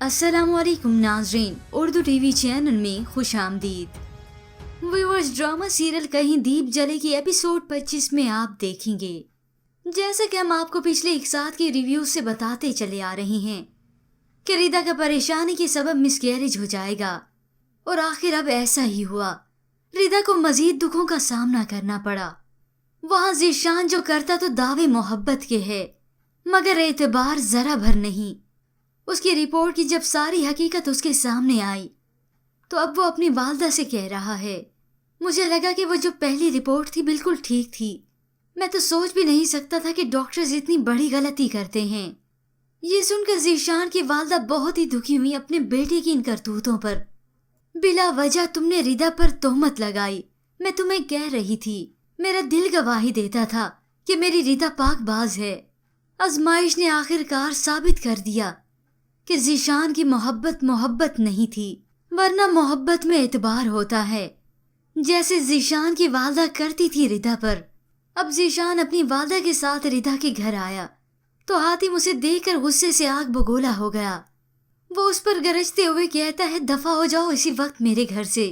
अस्सलामुअलैकुम नाज़रीन, Urdu TV channel में खुश आमदीद। व्यूअर्स, ड्रामा सीरियल कहीं दीप जले की एपिसोड 25 में आप देखेंगे, जैसा कि हम आपको पिछले एक साथ के रिव्यू से बताते चले आ रहे हैं कि रिदा का परेशानी के सबब मिसकैरेज हो जाएगा, और आखिर अब ऐसा ही हुआ। रिदा को मजीद दुखों का सामना करना पड़ा। वहाँ ज़ीशान जो करता तो दावे मोहब्बत के है, मगर एतबार जरा भर नहीं। उसकी रिपोर्ट की जब सारी हकीकत उसके सामने आई तो अब वो अपनी वालदा से कह रहा है, मुझे लगा कि वो जो पहली रिपोर्ट थी बिल्कुल ठीक थी। मैं तो सोच भी नहीं सकता था कि डॉक्टर्स इतनी बड़ी गलती करते हैं। ये सुनकर ज़ीशान की वालदा बहुत ही दुखी हुई अपने बेटे की इन करतूतों पर। बिला वजह तुमने रिदा पर तोहमत लगाई। मैं तुम्हें कह रही थी, मेरा दिल गवाही देता था कि मेरी रिदा पाकबाज है। आजमाइश ने आखिरकार साबित कर दिया कि ज़ीशान की मोहब्बत नहीं थी, वरना मोहब्बत में एतबार होता है, जैसे ज़ीशान की वालदा करती थी रिदा पर। अब ज़ीशान अपनी वालदा के साथ रिदा के घर आया तो हातिम उसे देखकर गुस्से से आग बगोला हो गया। वो उस पर गरजते हुए कहता है, दफा हो जाओ इसी वक्त मेरे घर से।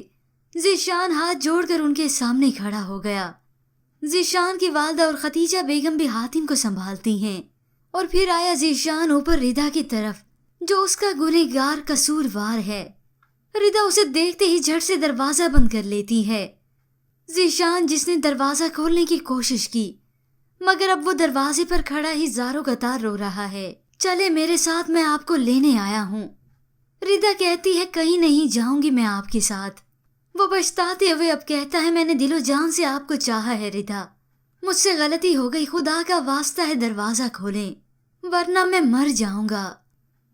ज़ीशान हाथ जोड़कर उनके सामने खड़ा हो गया। ज़ीशान की वालदा और खतीजा बेगम भी हातिम को संभालती हैं, और फिर आया ज़ीशान ऊपर रिदा की तरफ, जो उसका गुनहगार कसूरवार है। रिदा उसे देखते ही झट से दरवाजा बंद कर लेती है। ज़ीशान जिसने दरवाजा खोलने की कोशिश की, मगर अब वो दरवाजे पर खड़ा ही ज़ारो कतार रो रहा है। चले मेरे साथ, मैं आपको लेने आया हूँ। रिदा कहती है, कहीं नहीं जाऊंगी मैं आपके साथ। वो पछताते हुए अब कहता है, मैंने दिलो जान से आपको चाहा है रिदा, मुझसे गलती हो गई, खुदा का वास्ता है दरवाजा खोलें वरना मैं मर जाऊंगा।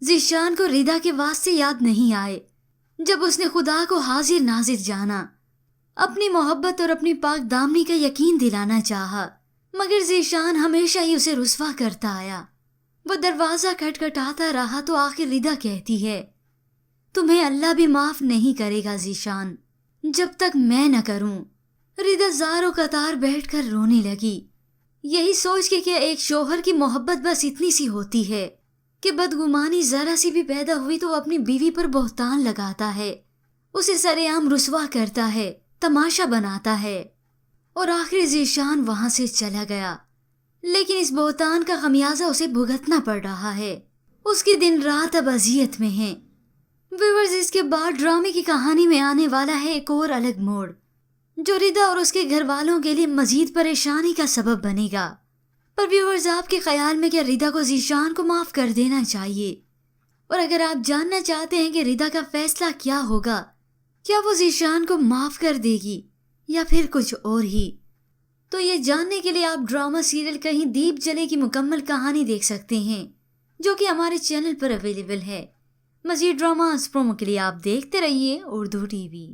ज़ीशान को रिदा के वास्ते याद नहीं आए जब उसने खुदा को हाजिर नाजिर जाना, अपनी मोहब्बत और अपनी पाक दामनी का यकीन दिलाना चाहा, मगर ज़ीशान हमेशा ही उसे रुस्वा करता आया। वो दरवाज़ा खटखटाता रहा तो आखिर रिदा कहती है, तुम्हें अल्लाह भी माफ़ नहीं करेगा ज़ीशान, जब तक मैं न करूं। रिदा ज़ारो कतार बैठकर रोने लगी, यही सोच के कि एक शोहर की मोहब्बत बस इतनी सी होती है कि बदगुमानी जरा सी भी पैदा हुई तो अपनी बीवी पर बोहतान लगाता है, उसे सरेआम रुस्वा करता है, तमाशा बनाता है, और आखिर ज़ीशान वहां से चला गया। लेकिन इस बोहतान का खमियाजा उसे भुगतना पड़ रहा है। उसकी दिन रात अब अजियत में है। व्यूअर्स, इसके बाद ड्रामे की कहानी में आने वाला है एक और अलग मोड़, जो रिदा और उसके घर वालों के लिए मजीद परेशानी का सबब बनेगा। पर व्यूअर्स, आपके ख्याल में क्या रिदा को ज़ीशान को माफ़ कर देना चाहिए? और अगर आप जानना चाहते हैं कि रिदा का फैसला क्या होगा, क्या वो ज़ीशान को माफ़ कर देगी या फिर कुछ और ही, तो ये जानने के लिए आप ड्रामा सीरियल कहीं दीप जले की मुकम्मल कहानी देख सकते हैं, जो कि हमारे चैनल पर अवेलेबल है। मज़ीद ड्रामास प्रोमो के लिए आप देखते रहिए उर्दू टीवी।